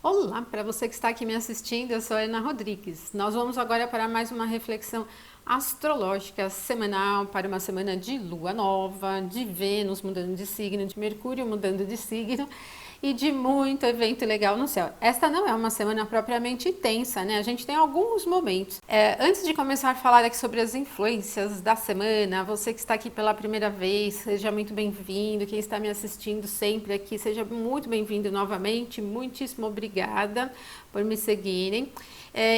Olá, para você que está aqui me assistindo, eu sou a Ana Rodrigues. Nós vamos agora para mais uma reflexão astrológica semanal para uma semana de lua nova, de Vênus mudando de signo, de Mercúrio mudando de signo e de muito evento legal no céu. Esta não é uma semana propriamente tensa, né? A gente tem alguns momentos. Antes de começar a falar aqui sobre as influências da semana, você que está aqui pela primeira vez, seja muito bem-vindo. Quem está me assistindo sempre aqui, seja muito bem-vindo novamente. Muitíssimo obrigada por me seguirem.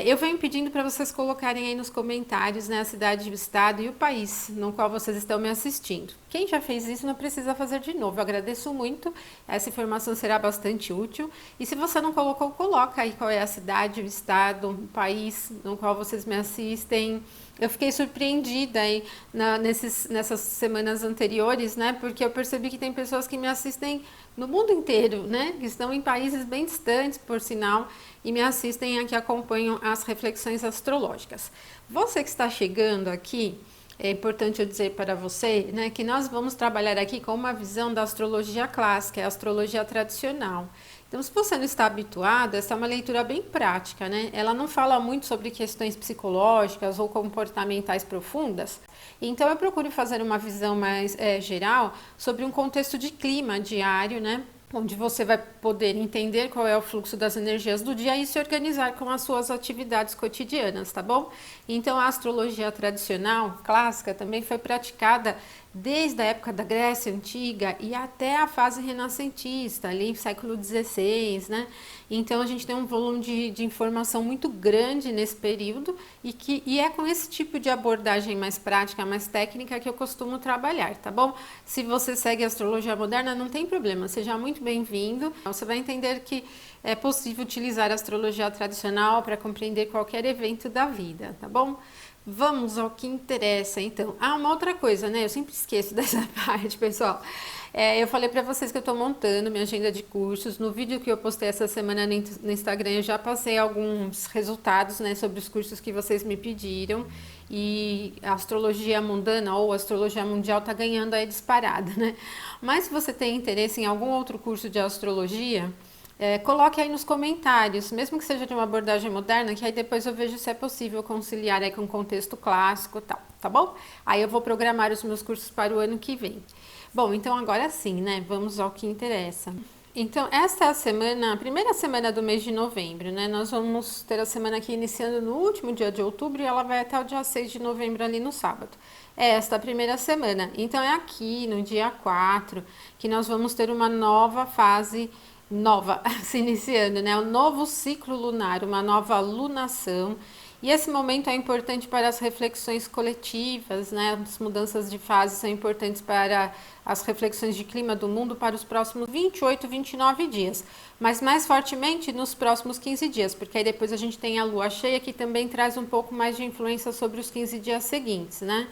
Eu venho pedindo para vocês colocarem aí nos comentários, né, a cidade, o estado e o país no qual vocês estão me assistindo. Quem já fez isso não precisa fazer de novo. Eu agradeço muito. Essa informação será bastante útil. E se você não colocou, coloca aí qual é a cidade, o estado, o país no qual vocês me assistem. Eu fiquei surpreendida aí nessas semanas anteriores, né? Porque eu percebi que tem pessoas que me assistem no mundo inteiro, né? Que estão em países bem distantes, por sinal, e me assistem aqui, acompanham as reflexões astrológicas. Você que está chegando aqui, é importante eu dizer para você, né, que nós vamos trabalhar aqui com uma visão da astrologia clássica, a astrologia tradicional. Então, se você não está habituado, essa é uma leitura bem prática, né? Ela não fala muito sobre questões psicológicas ou comportamentais profundas. Então, eu procuro fazer uma visão mais geral sobre um contexto de clima diário, né? Onde você vai poder entender qual é o fluxo das energias do dia e se organizar com as suas atividades cotidianas, tá bom? Então, a astrologia tradicional, clássica, também foi praticada desde a época da Grécia Antiga e até a fase renascentista, ali século XVI, né? Então, a gente tem um volume de informação muito grande nesse período e é com esse tipo de abordagem mais prática, mais técnica que eu costumo trabalhar, tá bom? Se você segue a astrologia moderna, não tem problema, seja muito bem-vindo. Você vai entender que é possível utilizar a astrologia tradicional para compreender qualquer evento da vida, tá bom? Vamos ao que interessa, então. Uma outra coisa, né? Eu sempre esqueço dessa parte, pessoal. Eu falei para vocês que eu estou montando minha agenda de cursos. No vídeo que eu postei essa semana no Instagram, eu já passei alguns resultados, né, sobre os cursos que vocês me pediram. E a astrologia mundana ou a astrologia mundial está ganhando aí disparada, né? Mas se você tem interesse em algum outro curso de astrologia, coloque aí nos comentários, mesmo que seja de uma abordagem moderna, que aí depois eu vejo se é possível conciliar aí com o contexto clássico e tal, tá bom? Aí eu vou programar os meus cursos para o ano que vem. Bom, então agora sim, né? Vamos ao que interessa. Então, esta é a semana, a primeira semana do mês de novembro, né? Nós vamos ter a semana aqui iniciando no último dia de outubro e ela vai até o dia 6 de novembro ali no sábado. É esta a primeira semana. Então, é aqui no dia 4 que nós vamos ter uma nova fase nova se iniciando, né? Um novo ciclo lunar, uma nova lunação. E esse momento é importante para as reflexões coletivas, né? As mudanças de fase são importantes para as reflexões de clima do mundo para os próximos 28, 29 dias, mas mais fortemente nos próximos 15 dias, porque aí depois a gente tem a lua cheia que também traz um pouco mais de influência sobre os 15 dias seguintes, né?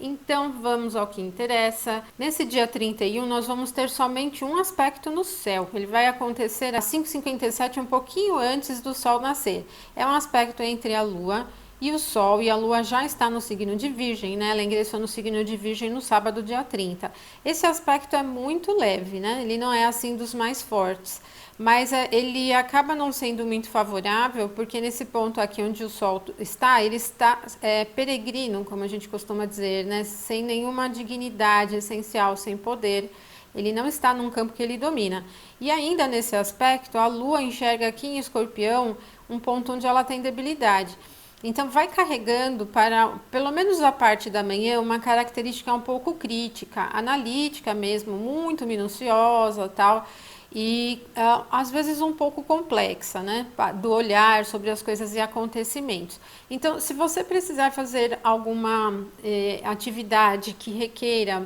Então vamos ao que interessa. Nesse dia 31 nós vamos ter somente um aspecto no céu. Ele vai acontecer às 5h57, um pouquinho antes do Sol nascer. É um aspecto entre a Lua e o Sol, e a Lua já está no signo de Virgem, né? Ela ingressou no signo de Virgem no sábado, dia 30. Esse aspecto é muito leve, né? Ele não é assim dos mais fortes. Mas ele acaba não sendo muito favorável, porque nesse ponto aqui onde o Sol está, ele está peregrino, como a gente costuma dizer, né? Sem nenhuma dignidade essencial, sem poder. Ele não está num campo que ele domina. E ainda nesse aspecto, a Lua enxerga aqui em Escorpião um ponto onde ela tem debilidade. Então, vai carregando para, pelo menos a parte da manhã, uma característica um pouco crítica, analítica mesmo, muito minuciosa, tal, e às vezes um pouco complexa, né, do olhar sobre as coisas e acontecimentos. Então, se você precisar fazer alguma atividade que requeira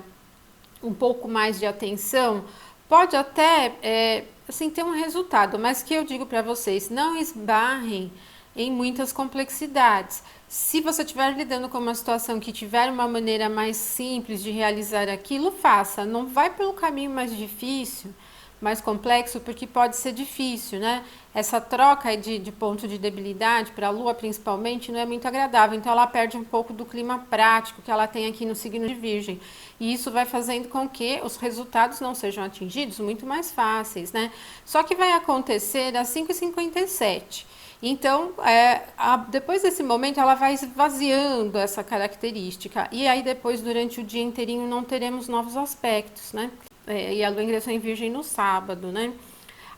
um pouco mais de atenção, pode até assim ter um resultado, mas que eu digo para vocês, não esbarrem em muitas complexidades. Se você estiver lidando com uma situação que tiver uma maneira mais simples de realizar aquilo, faça. Não vai pelo caminho mais difícil, mais complexo, porque pode ser difícil, né? Essa troca de ponto de debilidade para a Lua, principalmente, não é muito agradável. Então, ela perde um pouco do clima prático que ela tem aqui no signo de Virgem. E isso vai fazendo com que os resultados não sejam atingidos muito mais fáceis, né? Só que vai acontecer às 5h57. Então, depois desse momento, ela vai esvaziando essa característica. E aí, depois, durante o dia inteirinho, não teremos novos aspectos, né? E a Lua ingressou em Virgem no sábado, né?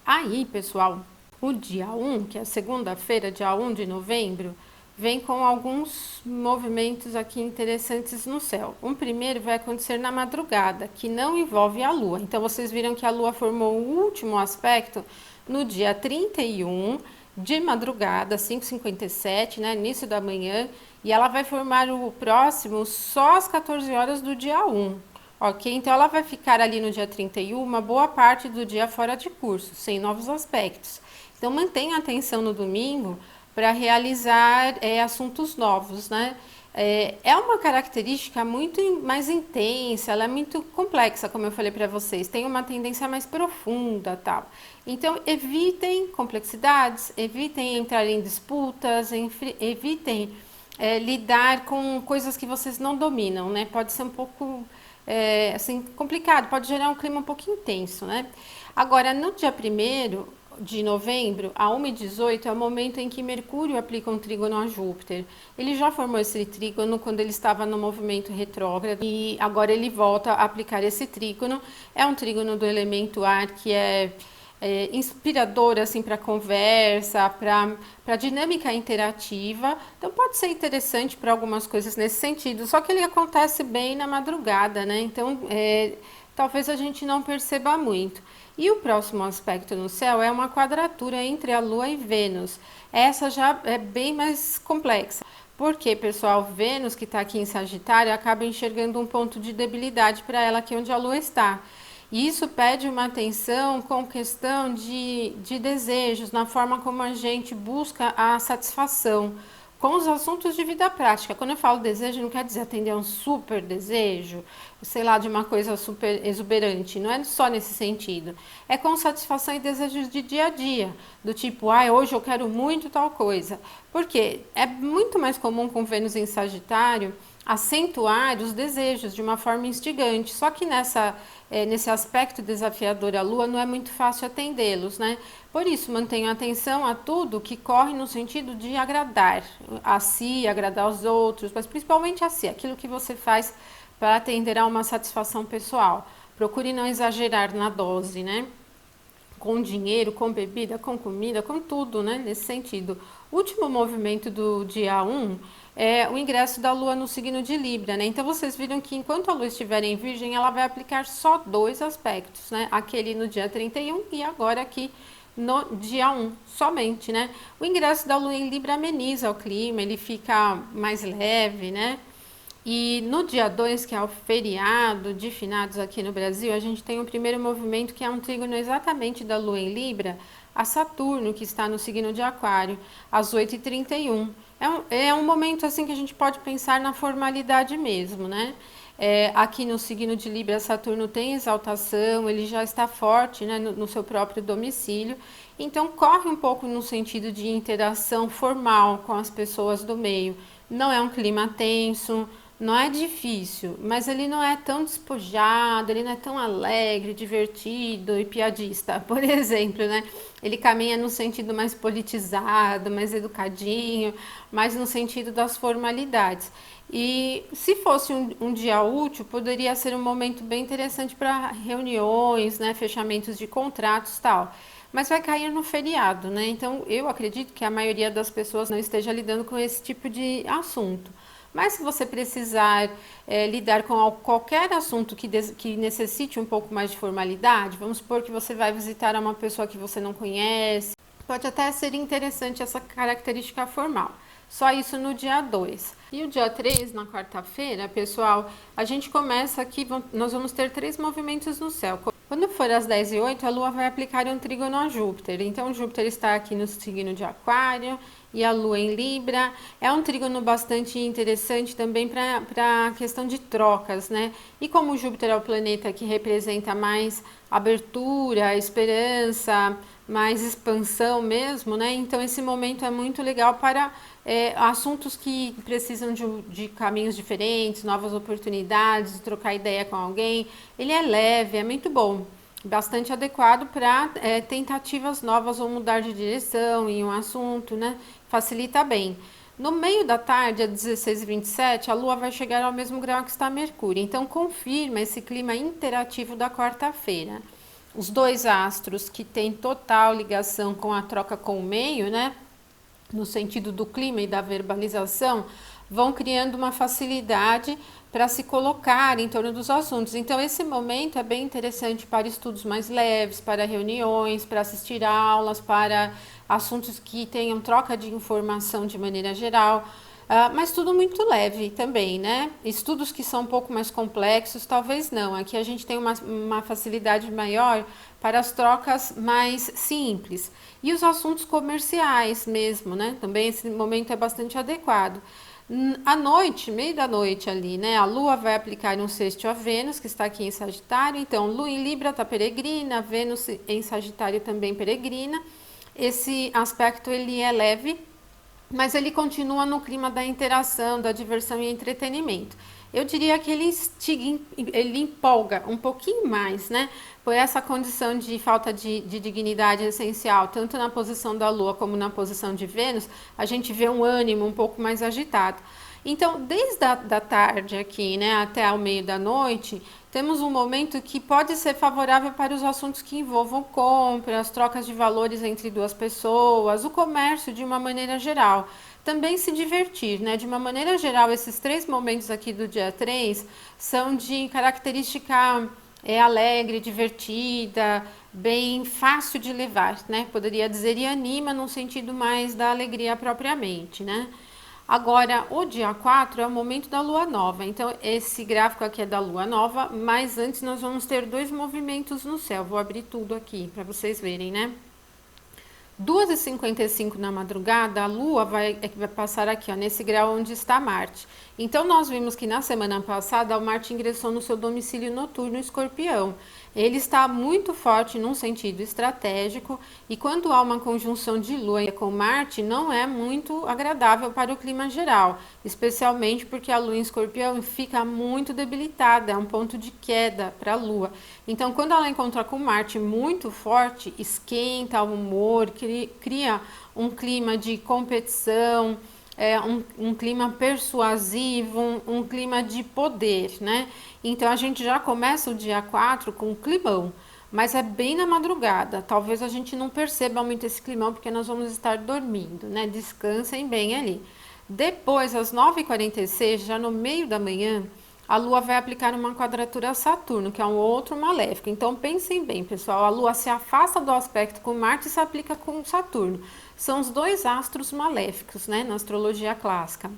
Aí, pessoal, o dia 1, que é segunda-feira, dia 1 de novembro, vem com alguns movimentos aqui interessantes no céu. Um primeiro vai acontecer na madrugada, que não envolve a Lua. Então, vocês viram que a Lua formou o último aspecto no dia 31, de madrugada, 5h57, né, início da manhã, e ela vai formar o próximo só às 14 horas do dia 1. Ok? Então, ela vai ficar ali no dia 31, uma boa parte do dia fora de curso, sem novos aspectos. Então, mantenha a atenção no domingo para realizar assuntos novos, né? É uma característica muito mais intensa, ela é muito complexa, como eu falei para vocês, tem uma tendência mais profunda, tal. Então, evitem complexidades, evitem entrar em disputas, evitem lidar com coisas que vocês não dominam, né? Pode ser um pouco assim, complicado, pode gerar um clima um pouquinho tenso, né? Agora, no dia 1º de novembro, a 1h18, é o momento em que Mercúrio aplica um trígono a Júpiter. Ele já formou esse trígono quando ele estava no movimento retrógrado e agora ele volta a aplicar esse trígono. É um trígono do elemento ar que é inspirador assim para conversa, para dinâmica interativa. Então pode ser interessante para algumas coisas nesse sentido. Só que ele acontece bem na madrugada, né? Então talvez a gente não perceba muito. E o próximo aspecto no céu é uma quadratura entre a Lua e Vênus. Essa já é bem mais complexa. Porque, pessoal, Vênus, que está aqui em Sagitário, acaba enxergando um ponto de debilidade para ela, que é onde a Lua está. E isso pede uma atenção com questão de desejos, na forma como a gente busca a satisfação com os assuntos de vida prática. Quando eu falo desejo, não quer dizer atender a um super desejo, sei lá, de uma coisa super exuberante. Não é só nesse sentido. É com satisfação e desejos de dia a dia. Do tipo, hoje eu quero muito tal coisa. Porque é muito mais comum com Vênus em Sagitário acentuar os desejos de uma forma instigante. Só que nesse aspecto desafiador à Lua, não é muito fácil atendê-los, né? Por isso, mantenha atenção a tudo que corre no sentido de agradar a si, agradar aos outros, mas principalmente a si, aquilo que você faz para atender a uma satisfação pessoal. Procure não exagerar na dose, né? Com dinheiro, com bebida, com comida, com tudo, né? Nesse sentido. O último movimento do dia 1 é o ingresso da Lua no signo de Libra, né? Então, vocês viram que enquanto a Lua estiver em Virgem, ela vai aplicar só 2 aspectos, né? Aquele no dia 31 e agora aqui no dia 1, somente, né? O ingresso da Lua em Libra ameniza o clima, ele fica mais leve, né? E no dia 2, que é o feriado de finados aqui no Brasil, a gente tem o primeiro movimento, que é um trígono exatamente da Lua em Libra a Saturno, que está no signo de Aquário, às 8h31. É um momento assim que a gente pode pensar na formalidade mesmo, né? Aqui no signo de Libra, Saturno tem exaltação, ele já está forte, né, no seu próprio domicílio, então corre um pouco no sentido de interação formal com as pessoas do meio. Não é um clima tenso, não é difícil, mas ele não é tão despojado, ele não é tão alegre, divertido e piadista, por exemplo, né? Ele caminha no sentido mais politizado, mais educadinho, mais no sentido das formalidades. E se fosse um dia útil, poderia ser um momento bem interessante para reuniões, né, fechamentos de contratos e tal. Mas vai cair no feriado, né? Então, eu acredito que a maioria das pessoas não esteja lidando com esse tipo de assunto. Mas se você precisar lidar com qualquer assunto que necessite um pouco mais de formalidade, vamos supor que você vai visitar uma pessoa que você não conhece, pode até ser interessante essa característica formal. Só isso no dia 2. E o dia 3, na quarta-feira, pessoal, a gente começa aqui, nós vamos ter 3 movimentos no céu. Quando for às 10h08, a Lua vai aplicar um trígono a Júpiter. Então, Júpiter está aqui no signo de Aquário e a Lua em Libra. É um trígono bastante interessante também para a questão de trocas, né? E como Júpiter é o planeta que representa mais abertura, esperança, mais expansão mesmo, né? Então, esse momento é muito legal para assuntos que precisam de caminhos diferentes, novas oportunidades, trocar ideia com alguém. Ele é leve, é muito bom, bastante adequado para tentativas novas ou mudar de direção em um assunto, né? Facilita bem. No meio da tarde, às 16h27, a Lua vai chegar ao mesmo grau que está Mercúrio. Então, confirma esse clima interativo da quarta-feira. Os dois astros que têm total ligação com a troca com o meio, né? No sentido do clima e da verbalização, vão criando uma facilidade para se colocar em torno dos assuntos. Então, esse momento é bem interessante para estudos mais leves, para reuniões, para assistir aulas, para assuntos que tenham troca de informação de maneira geral. Mas tudo muito leve também, né? Estudos que são um pouco mais complexos, talvez não. Aqui a gente tem uma facilidade maior para as trocas mais simples. E os assuntos comerciais mesmo, né? Também esse momento é bastante adequado. À noite, meio da noite ali, né? A Lua vai aplicar um sexto a Vênus, que está aqui em Sagitário. Então, Lua em Libra está peregrina, Vênus em Sagitário também peregrina. Esse aspecto ele é leve, mas ele continua no clima da interação, da diversão e entretenimento. Eu diria que ele empolga um pouquinho mais, né? Por essa condição de falta de dignidade essencial, tanto na posição da Lua como na posição de Vênus, a gente vê um ânimo um pouco mais agitado. Então, desde a da tarde aqui, né, até o meio da noite, temos um momento que pode ser favorável para os assuntos que envolvam compras, trocas de valores entre duas pessoas, o comércio de uma maneira geral. Também se divertir, né? De uma maneira geral, esses 3 momentos aqui do dia 3 são de característica alegre, divertida, bem fácil de levar, né? Poderia dizer, e anima no sentido mais da alegria propriamente, né? Agora, o dia 4 é o momento da lua nova. Então, esse gráfico aqui é da lua nova, mas antes nós vamos ter 2 movimentos no céu. Vou abrir tudo aqui para vocês verem, né? 2h55 na madrugada, a Lua vai passar aqui, ó, nesse grau onde está Marte. Então, nós vimos que na semana passada, o Marte ingressou no seu domicílio noturno, Escorpião. Ele está muito forte num sentido estratégico e quando há uma conjunção de Lua com Marte, não é muito agradável para o clima geral, especialmente porque a Lua em Escorpião fica muito debilitada, é um ponto de queda para a Lua. Então, quando ela encontra com Marte muito forte, esquenta o humor, cria um clima de competição, um clima persuasivo, um clima de poder, né? Então a gente já começa o dia 4 com um climão, mas é bem na madrugada. Talvez a gente não perceba muito esse climão porque nós vamos estar dormindo, né? Descansem bem ali. Depois, às 9h46, já no meio da manhã, a Lua vai aplicar uma quadratura a Saturno, que é um outro maléfico. Então pensem bem, pessoal, a Lua se afasta do aspecto com Marte e se aplica com Saturno. São os 2 astros maléficos, né, na astrologia clássica.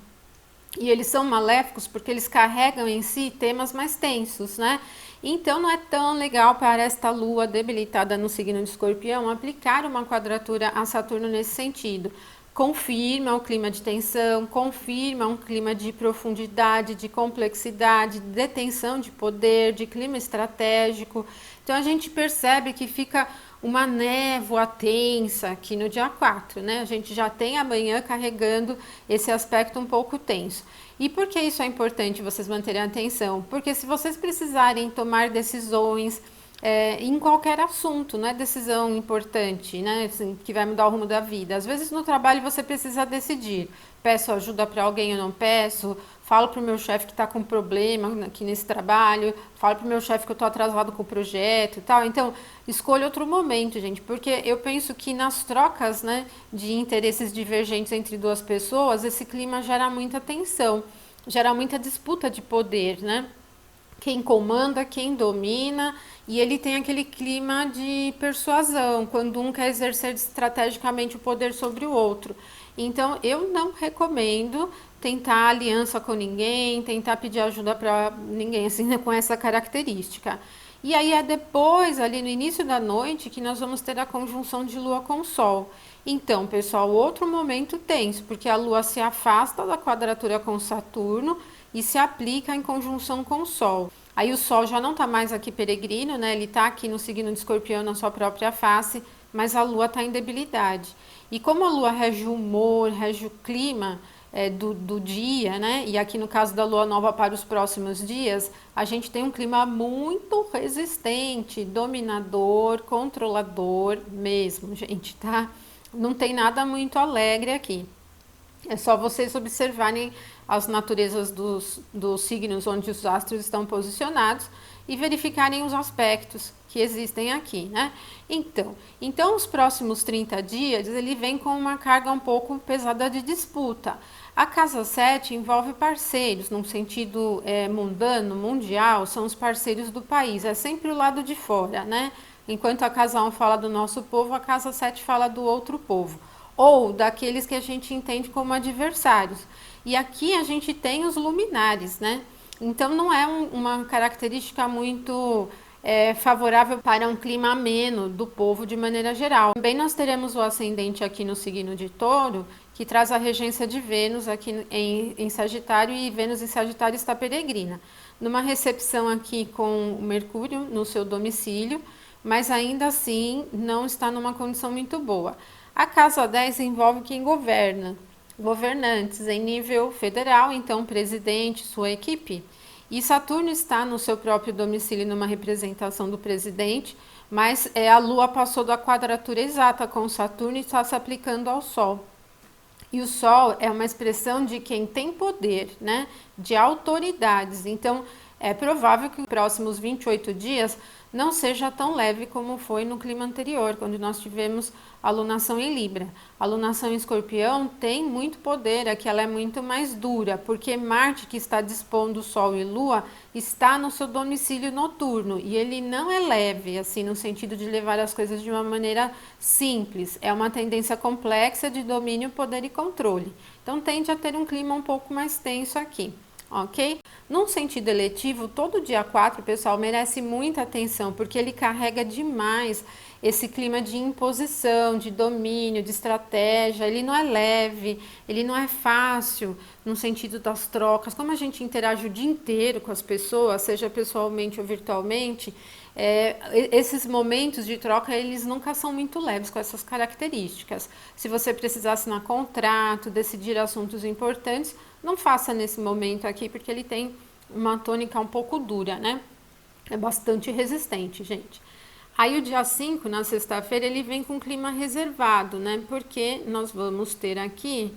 E eles são maléficos porque eles carregam em si temas mais tensos, né? Então não é tão legal para esta Lua debilitada no signo de Escorpião aplicar uma quadratura a Saturno nesse sentido. Confirma o clima de tensão, confirma um clima de profundidade, de complexidade, de detenção de poder, de clima estratégico. Então a gente percebe que fica uma névoa tensa aqui no dia 4, né? A gente já tem amanhã carregando esse aspecto um pouco tenso. E por que isso é importante vocês manterem a atenção? Porque se vocês precisarem tomar decisões em qualquer assunto, não é decisão importante, né, assim, que vai mudar o rumo da vida. Às vezes no trabalho você precisa decidir, peço ajuda para alguém ou não peço, falo para o meu chefe que está com problema aqui nesse trabalho, falo para o meu chefe que eu estou atrasado com o projeto e tal. Então, escolha outro momento, gente, porque eu penso que nas trocas, né, de interesses divergentes entre duas pessoas, esse clima gera muita tensão, gera muita disputa de poder, né? Quem comanda, quem domina, e ele tem aquele clima de persuasão, quando um quer exercer estrategicamente o poder sobre o outro. Então, eu não recomendo tentar aliança com ninguém, tentar pedir ajuda para ninguém, assim, né, com essa característica. E aí é depois, ali no início da noite, que nós vamos ter a conjunção de Lua com Sol. Então, pessoal, outro momento tenso, porque a Lua se afasta da quadratura com Saturno e se aplica em conjunção com o Sol. Aí o Sol já não está mais aqui peregrino, né? Ele está aqui no signo de Escorpião, na sua própria face, mas a Lua está em debilidade. E como a Lua rege o humor, rege o clima, do dia, né? E aqui no caso da Lua Nova para os próximos dias, a gente tem um clima muito resistente, dominador, controlador mesmo, gente, tá? Não tem nada muito alegre aqui. É só vocês observarem as naturezas dos signos onde os astros estão posicionados e verificarem os aspectos que existem aqui, né? Então os próximos 30 dias, ele vem com uma carga um pouco pesada de disputa. A casa 7 envolve parceiros, num sentido mundano, mundial, são os parceiros do país, é sempre o lado de fora, né? Enquanto a casa 1 fala do nosso povo, a casa 7 fala do outro povo, ou daqueles que a gente entende como adversários. E aqui a gente tem os luminares, né? Então não é uma característica muito favorável para um clima ameno do povo de maneira geral. Também nós teremos o ascendente aqui no signo de Touro, que traz a regência de Vênus aqui em Sagitário, e Vênus em Sagitário está peregrina. Numa recepção aqui com o Mercúrio no seu domicílio, mas ainda assim não está numa condição muito boa. A casa 10 envolve quem governa, governantes em nível federal, então presidente, sua equipe. E Saturno está no seu próprio domicílio numa representação do presidente, mas a Lua passou da quadratura exata com Saturno e está se aplicando ao Sol. E o Sol é uma expressão de quem tem poder, né? De autoridades. Então, é provável que os próximos 28 dias não seja tão leve como foi no clima anterior, quando nós tivemos a alunação em Libra. A alunação em Escorpião tem muito poder, aqui ela é muito mais dura, porque Marte, que está dispondo Sol e Lua, está no seu domicílio noturno, e ele não é leve, assim, no sentido de levar as coisas de uma maneira simples. É uma tendência complexa de domínio, poder e controle. Então tende a ter um clima um pouco mais tenso aqui. Ok? Num sentido eletivo, todo dia 4, pessoal, merece muita atenção, porque ele carrega demais esse clima de imposição, de domínio, de estratégia. Ele não é leve, ele não é fácil no sentido das trocas. Como a gente interage o dia inteiro com as pessoas, seja pessoalmente ou virtualmente, esses momentos de troca, eles nunca são muito leves com essas características. Se você precisar assinar contrato, decidir assuntos importantes, não faça nesse momento aqui, porque ele tem uma tônica um pouco dura, né? É bastante resistente, gente. Aí o dia 5, na sexta-feira, ele vem com clima reservado, né? Porque nós vamos ter aqui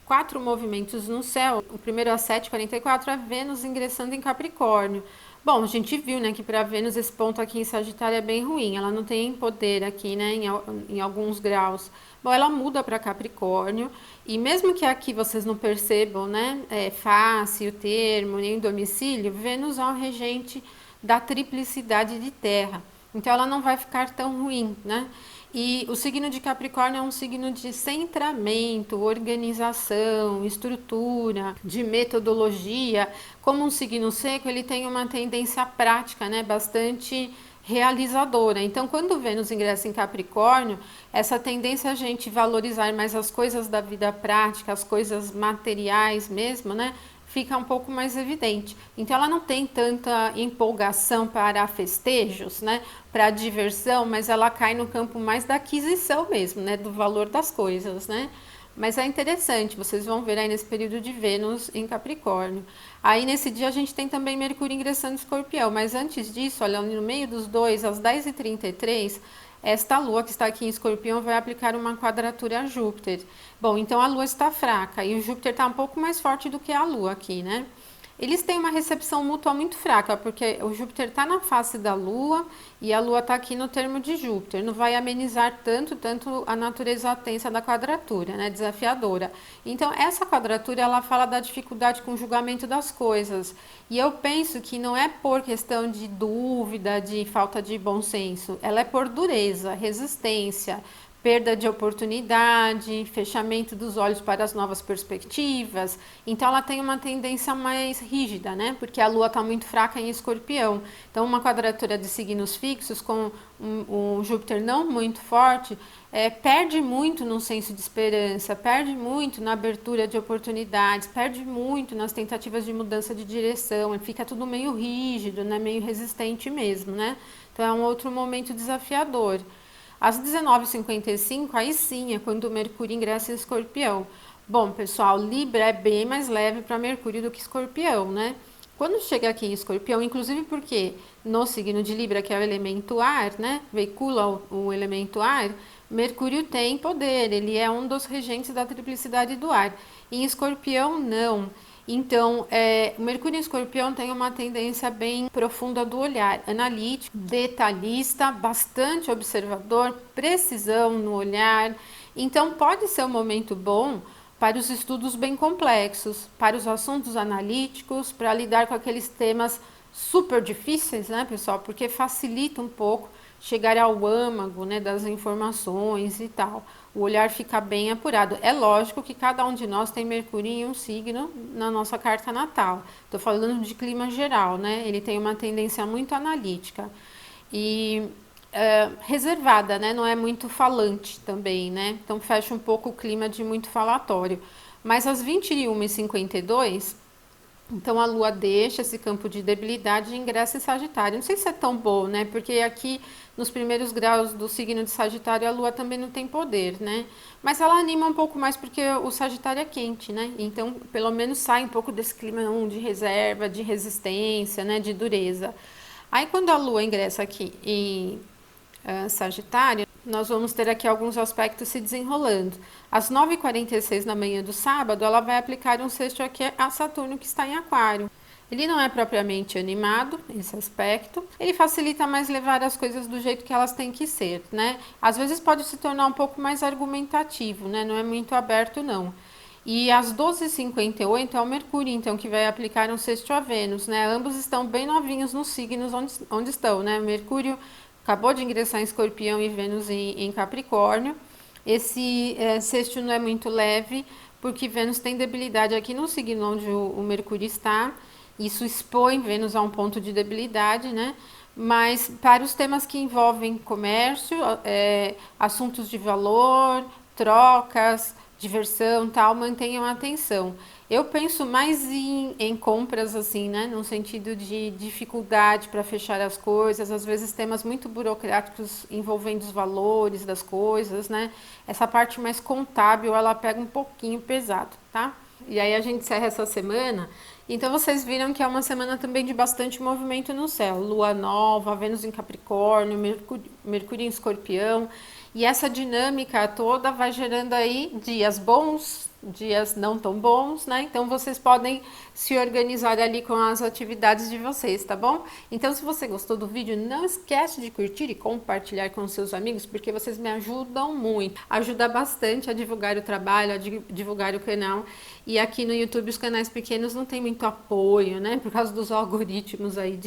4 movimentos no céu. O primeiro às 7h44 é Vênus ingressando em Capricórnio. Bom, a gente viu, né, que para Vênus esse ponto aqui em Sagitário é bem ruim. Ela não tem poder aqui, né, em alguns graus. Bom, ela muda para Capricórnio, e mesmo que aqui vocês não percebam, né, face, o termo, nem domicílio, Vênus é um regente da triplicidade de terra. Então ela não vai ficar tão ruim, né? E o signo de Capricórnio é um signo de centramento, organização, estrutura, de metodologia. Como um signo seco, ele tem uma tendência prática, né, bastante realizadora. Então, quando Vênus ingressa em Capricórnio, essa tendência a gente valorizar mais as coisas da vida prática, as coisas materiais mesmo, né, fica um pouco mais evidente. Então ela não tem tanta empolgação para festejos, né, para diversão, mas ela cai no campo mais da aquisição mesmo, né, do valor das coisas, né. Mas é interessante, vocês vão ver aí nesse período de Vênus em Capricórnio. Aí nesse dia a gente tem também Mercúrio ingressando em Escorpião, mas antes disso, olha, no meio dos dois, às 10h33, esta Lua que está aqui em Escorpião vai aplicar uma quadratura a Júpiter. Bom, então a Lua está fraca e o Júpiter está um pouco mais forte do que a Lua aqui, né? Eles têm uma recepção mútua muito fraca, porque o Júpiter está na face da Lua e a Lua está aqui no termo de Júpiter. Não vai amenizar tanto a natureza tensa da quadratura, né? Desafiadora. Então, essa quadratura, ela fala da dificuldade com o julgamento das coisas. E eu penso que não é por questão de dúvida, de falta de bom senso. Ela é por dureza, resistência, perda de oportunidade, fechamento dos olhos para as novas perspectivas. Então ela tem uma tendência mais rígida, né? Porque a Lua está muito fraca em Escorpião. Então uma quadratura de signos fixos com o Júpiter não muito forte perde muito no senso de esperança, perde muito na abertura de oportunidades, perde muito nas tentativas de mudança de direção. Fica tudo meio rígido, né? Meio resistente mesmo, né? Então é um outro momento desafiador. Às 19h55, aí sim é quando o Mercúrio ingressa em Escorpião. Bom, pessoal, Libra é bem mais leve para Mercúrio do que Escorpião, né? Quando chega aqui em Escorpião, inclusive porque no signo de Libra, que é o elemento ar, né? Veicula o elemento ar, Mercúrio tem poder, ele é um dos regentes da triplicidade do ar. Em Escorpião, não. Então, o Mercúrio em Escorpião tem uma tendência bem profunda do olhar, analítico, detalhista, bastante observador, precisão no olhar. Então, pode ser um momento bom para os estudos bem complexos, para os assuntos analíticos, para lidar com aqueles temas super difíceis, né, pessoal? Porque facilita um pouco chegar ao âmago, né, das informações e tal. O olhar fica bem apurado. É lógico que cada um de nós tem Mercúrio em um signo na nossa carta natal. Estou falando de clima geral, né? Ele tem uma tendência muito analítica e reservada, né? Não é muito falante também, né? Então fecha um pouco o clima de muito falatório. Mas às 21h52, então a Lua deixa esse campo de debilidade e ingressa em Sagitário. Não sei se é tão bom, né? Porque aqui nos primeiros graus do signo de Sagitário a Lua também não tem poder, né? Mas ela anima um pouco mais porque o Sagitário é quente, né? Então pelo menos sai um pouco desse clima de reserva, de resistência, né? De dureza. Aí quando a Lua ingressa aqui em Sagitário, nós vamos ter aqui alguns aspectos se desenrolando. Às 9h46 da manhã do sábado, ela vai aplicar um sexto aqui a Saturno, que está em Aquário. Ele não é propriamente animado, esse aspecto. Ele facilita mais levar as coisas do jeito que elas têm que ser, né? Às vezes pode se tornar um pouco mais argumentativo, né? Não é muito aberto, não. E às 12h58 é o Mercúrio, então, que vai aplicar um sexto a Vênus, né? Ambos estão bem novinhos nos signos onde estão, né? Mercúrio acabou de ingressar em Escorpião e Vênus em Capricórnio. Esse sexto não é muito leve, porque Vênus tem debilidade aqui no signo onde o Mercúrio está. Isso expõe Vênus a um ponto de debilidade, né? Mas para os temas que envolvem comércio, assuntos de valor, trocas, diversão, tal, mantenham a atenção. Eu penso mais em compras, assim, né? No sentido de dificuldade para fechar as coisas, às vezes temas muito burocráticos envolvendo os valores das coisas, né? Essa parte mais contábil, ela pega um pouquinho pesado, tá? E aí a gente encerra essa semana. Então vocês viram que é uma semana também de bastante movimento no céu. Lua nova, Vênus em Capricórnio, Mercúrio em Escorpião. E essa dinâmica toda vai gerando aí dias bons, dias não tão bons, né? Então vocês podem se organizar ali com as atividades de vocês, tá bom? Então se você gostou do vídeo, não esquece de curtir e compartilhar com seus amigos, porque vocês me ajudam muito. Ajuda bastante a divulgar o trabalho, a divulgar o canal. E aqui no YouTube os canais pequenos não tem muito apoio, né? Por causa dos algoritmos aí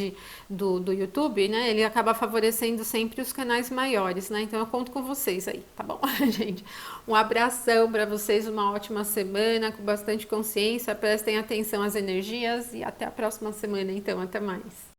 do YouTube, né? Ele acaba favorecendo sempre os canais maiores, né? Então eu conto com vocês aí, tá bom, gente? Um abração para vocês, uma ótima semana, com bastante consciência, prestem atenção às energias e até a próxima semana, então, até mais.